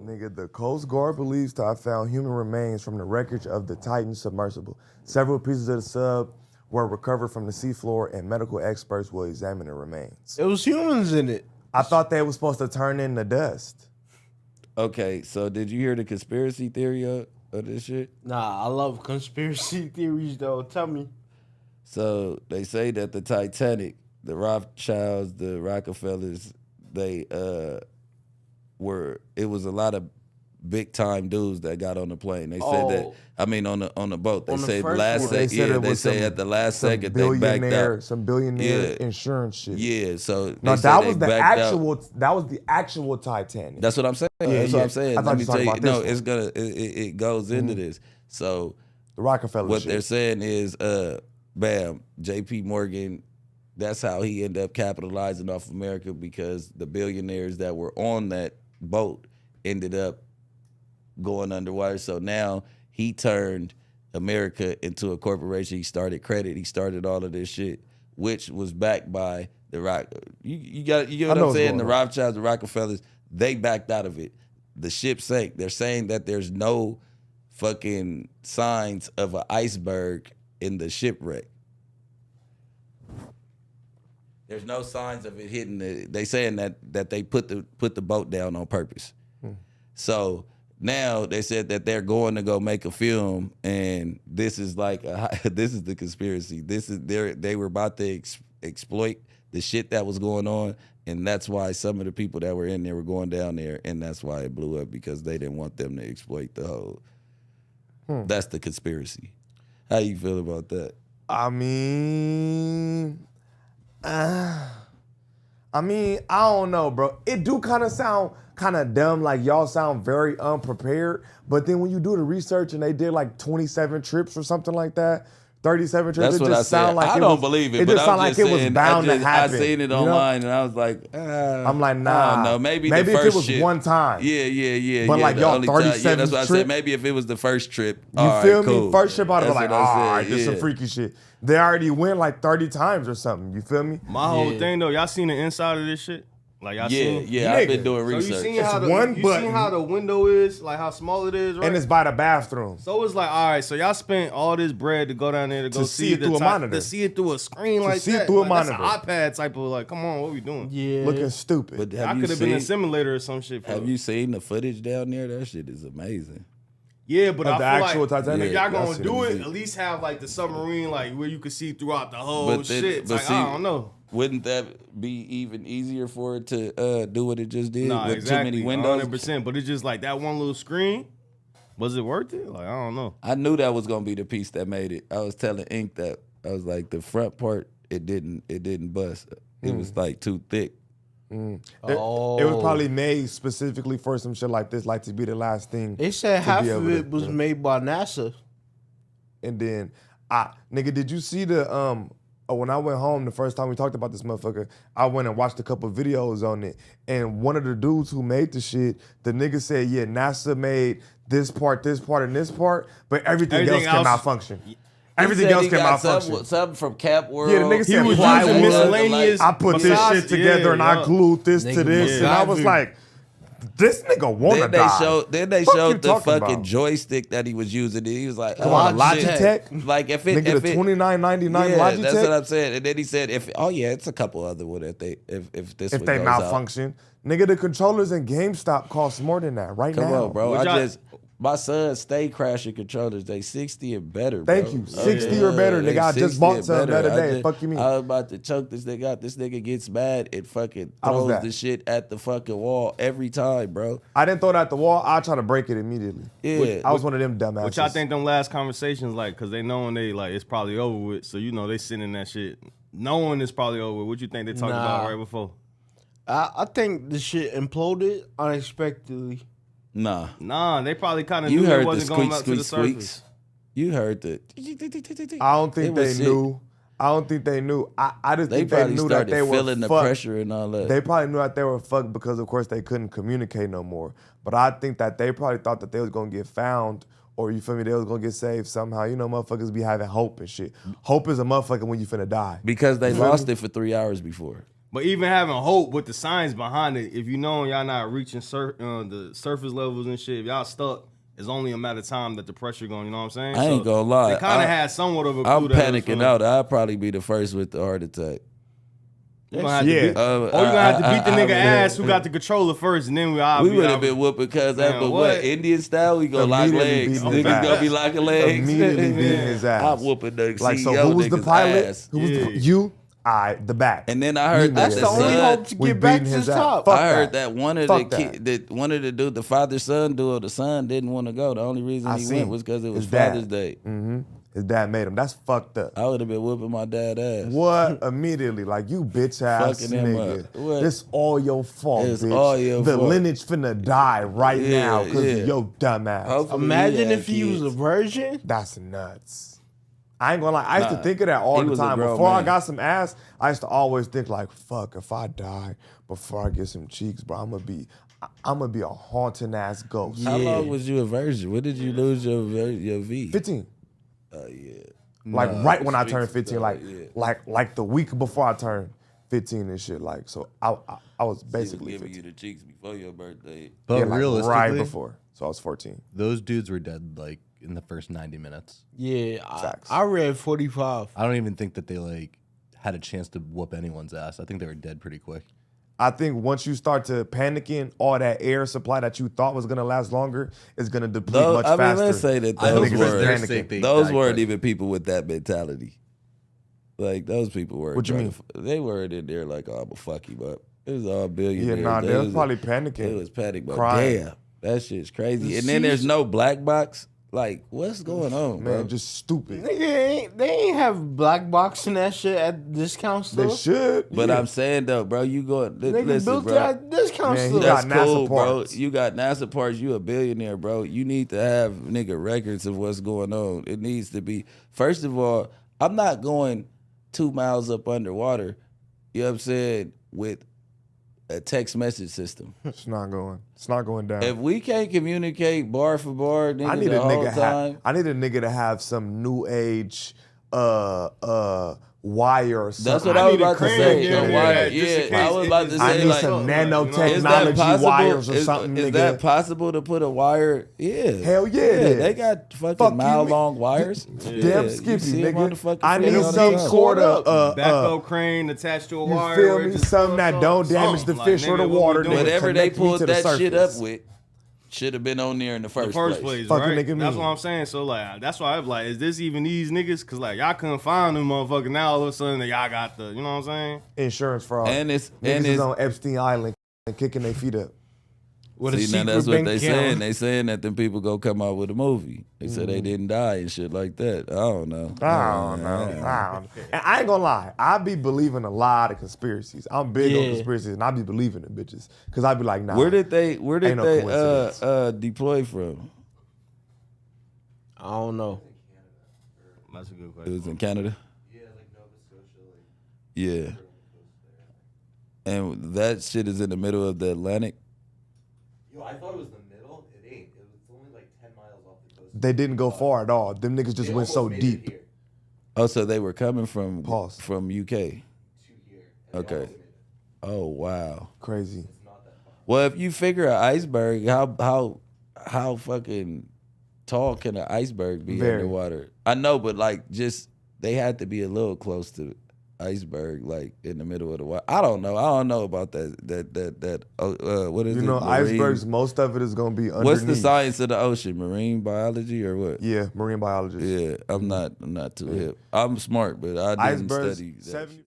Nigga, the Coast Guard believes to have found human remains from the wreckage of the Titan submersible. Several pieces of the sub were recovered from the seafloor, and medical experts will examine the remains. It was humans in it. I thought they were supposed to turn into dust. Okay, so did you hear the conspiracy theory of this shit? Nah, I love conspiracy theories though. Tell me. So they say that the Titanic, the Rothschilds, the Rockefellers, they it was a lot of big time dudes that got on the plane. They said that, I mean on the boat. They On the said first last one. second, they say at the last second they backed out. Some billionaire insurance shit. Yeah, so No, they that said was they the backed actual. out. That was the actual Titanic. That's what I'm saying. Yeah, That's what I'm saying. I thought Let you me were tell you. talking about No, this it's gonna. It goes into this. So the Rockefeller what shit. they're saying is, bam, J.P. Morgan. That's how he ended up capitalizing off America, because the billionaires that were on that boat ended up going underwater. So now he turned America into a corporation. He started credit. He started all of this shit, which was backed by the Rock. You get what I'm saying? The Rothschilds, the Rockefellers, they backed out of it. The ship sank. They're saying that there's no fucking signs of an iceberg in the shipwreck. There's no signs of it hitting they saying that they put the boat down on purpose. So now they said that they're going to go make a film, and this is like this is the conspiracy. This is they were about to exploit the shit that was going on, and that's why some of the people that were in there were going down there, and that's why it blew up, because they didn't want them to exploit the whole. That's the conspiracy. How you feel about that? I mean, I don't know, bro. It do kind of sound kind of dumb, like y'all sound very unprepared. But then when you do the research and they did like 27 trips or something like that, 37 trips, That's it what I just said. sound like I don't believe it, It but just I'm sound like just it was saying, bound to happen. I seen it you know? online and I was like, I'm like, I nah. don't know. Maybe the if first it was shit. one time. Yeah. But like the y'all only time. 37 that's what I trip? said. Maybe if it was the first trip. You all feel right, me? cool. First trip, I'd be That's like, what I all said, right, this some yeah. freaky shit. They already went like 30 times or something. You feel me? My whole thing though, y'all seen the inside of this shit? Like y'all seen? Yeah, I've been Nigga. doing So research. you seen It's how one you button. seen how the window is, like how small it is, right? And it's by the bathroom. So it's like, all right, so y'all spent all this bread to go down there to go see it the through a type- monitor. to see it through a screen like see it that. through a Like, monitor. That's an iPad type of like, come on, what we doing? Yeah. Looking stupid. But I have could you have been in a seen? simulator or some shit. Have you seen the footage down there? That shit is amazing. Yeah, but Of I the feel actual like Titanic? if y'all Yeah, I gonna seen do it. it, at least have like the submarine, like where you can see throughout the whole But then- shit. It's but like, see, I don't know. Wouldn't that be even easier for it to do what it just did Nah, with exactly, too many windows? 100%. But it's just like that one little screen. Was it worth it? Like, I don't know. I knew that was gonna be the piece that made it. I was telling Ink that I was like, the front part it didn't bust. It was like too thick. It was probably made specifically for some shit like this, like to be the last thing. They said to half be of able it to- was made by NASA. And then, nigga, did you see the when I went home the first time we talked about this motherfucker, I went and watched a couple videos on it. And one of the dudes who made the shit, the nigga said, yeah, NASA made this part, and this part, but everything else can malfunction. Everything else can malfunction. Something from Cap World. Yeah, the nigga He said was plywood. using miscellaneous. I put this besides- shit together and I yeah. glued this to Nigga this, and I was MacGyver. like, this nigga wanna Then they die. showed. Then they Fuck showed you the talking fucking about? joystick that he was using. And he was like, Come on, oh, shit. Logitech? Like if it, Nigga, if the it, $29.99 yeah, Logitech. that's what I'm saying. And then he said, it's a couple other one if they if this if one they goes malfunction. Nigga, the controllers in GameStop cost more than that right Out. Come now. on, bro. Would y'all- My son stay crashing controllers. They 60 and better, bro. Thank you. 60 or better, they nigga. I 60 just bought and some the other better. day. Fuck you mean? I was about to choke this nigga out. This nigga gets mad and fucking How was throws that? the shit at the fucking wall every time, bro. I didn't throw it at the wall. I try to break it immediately. Yeah. I was one of them dumbasses. What y'all think them last conversations like? Because they knowing they like it's probably over with. So you know they sitting in that shit knowing it's probably over with. What you think they talked about Nah. right before? I think the shit imploded unexpectedly. Nah. They probably kind of You knew it heard the wasn't going squeak, up to the squeak, surface. squeaks. You heard the. I don't think It they was sick. knew. I don't think they knew. I just They think they probably knew that started they were feeling the fucked. pressure and all that. They probably knew that they were fucked because, of course, they couldn't communicate no more. But I think that they probably thought that they was gonna get found, or you feel me, they was gonna get saved somehow. You know, motherfuckers be having hope and shit. Hope is a motherfucker when you finna die. Because they You feel lost me? it for 3 hours before. But even having hope with the science behind it, if you know y'all not reaching the surface levels and shit, if y'all stuck, it's only a matter of time that the pressure going. You know what I'm saying? I ain't gonna lie. They kind of had somewhat of a clue. I'm that it was panicking out. I'll probably be the first with the heart attack. You're gonna have to beat, Yeah. you're gonna have to beat the nigga ass who got the controller first, and then we would have been whooping because Man, after what? Indian style, we gonna lock Immediately legs. beating his Niggas gonna ass. be locking legs. Immediately beating his ass. I'm whooping the Like, CEO so who was the nigga's pilot? ass. Who was Yeah. you? The back. And then I heard that That's the the only son, hope to we get back to beating the his ass. top. Fuck I heard that. that one of Fuck the that. that one of the dude, the father son duo, the son didn't want to go. The only reason I he seen went was because it was his dad. Father's Day. His dad made him. That's fucked up. I would have been whooping my dad ass. What? Immediately, like, you bitch ass Fucking him nigga. up. What? This all your fault, It's bitch. all your the fault. lineage finna die right Yeah, now because yeah. of your dumb ass. Hopefully Imagine had if he was a kids. virgin. That's nuts. I ain't gonna lie. I used to think of that all he the was a time. grown Before I man. got some ass, I used to always think like, fuck, if I die before I get some cheeks, bro, I'm gonna be a haunting ass ghost. How long was you a virgin? When did you lose your V? 15. Oh yeah. Like Nah, right when I streets turned is 15, dog, yeah. like the week before I turned 15 and shit. Like, so I was He was basically giving 15. you the cheeks before your birthday. But Yeah, like realistically, right before. So I was 14. those dudes were dead like in the first 90 minutes. Yeah, Facts. I read 45. I don't even think that they like had a chance to whoop anyone's ass. I think they were dead pretty quick. I think once you start to panicking, all that air supply that you thought was gonna last longer is gonna deplete much I mean, faster. let's say that I hope those niggas for is their panicking. sake they those died weren't quick. even people with that mentality. Like those people were. What you mean? They weren't in there like, oh, I'm a fuck him up. It was all billionaires. Yeah, nah, they was probably panicking. It was panic, but crying. damn, that shit's crazy. And then there's no black box. Like, what's going on, bro? Man, just stupid. They ain't have black box and that shit at discount They store. should. But yeah. I'm saying though, bro, you go. Nigga Listen, built bro. it at discount Man, he store. got That's NASA cool, bro. parts. You got NASA parts. You a billionaire, bro. You need to have nigga records of what's going on. It needs to be. First of all, I'm not going 2 miles up underwater. You know what I'm saying? With a text message system. It's not going down. If we can't communicate bar for bar, nigga, I need the a whole nigga. time. I need a nigga to have some new age wire or something. That's what I I was need a about to crane, say. yeah, The yeah, wire. just in Yeah, I case was it about to is- say I need like, some you know. is that nanotechnology possible? wires or something, Is nigga. that possible to put a wire? Yeah. Hell yeah, it is. They got fucking Fuck you, mile-long wires. Damn you skippy, see 'em on the nigga. fucking I field need all the some time. sort of Backup crane attached to a you wire. feel where it me? just Something that goes don't up. damage the Something, fish or the nigga, what we water, doing? nigga. Whatever they Connect me pulled to the that shit up surface. with should have been on there in the The first first place. place, Fucking right? nigga That's mean. what I'm saying. So like, that's why I'm like, is this even these niggas? Cause like y'all couldn't find them motherfuckers. Now all of a sudden y'all got the, you know what I'm saying? Insurance fraud. And it's Niggas and is it's on Epstein Island and kicking their feet up. With a see now secret that's what bank they account. saying. They saying that them people go come out with a movie. They said they didn't die and shit like that. I don't know. I don't know. And I ain't gonna lie. I be believing a lot of conspiracies. I'm big on Yeah. conspiracies, and I be believing in bitches. Cause I be like, nah. Where did they Ain't no coincidence. deploy from? I don't know. That's a good It question. was in Canada. Yeah. And that shit is in the middle of the Atlantic. Yo, I thought it was the middle. It ain't. It was only like 10 miles off the coast. They didn't go far at all. Them niggas just They went so almost made it deep. here Oh, so they were coming from Pause. from UK. to here. and they Okay. almost made it. Oh wow. Crazy. It's not that far. Well, if you figure an iceberg, how fucking tall can an iceberg be Very. underwater? I know, but like just they had to be a little close to iceberg, like in the middle of the water. I don't know. I don't know about that. What is You it? know, Marine- icebergs, most of it is gonna be underneath. What's the science of the ocean? Marine biology or what? Yeah, marine biologist. Yeah, I'm not too hip. I'm smart, but I didn't Icebergs, study that 70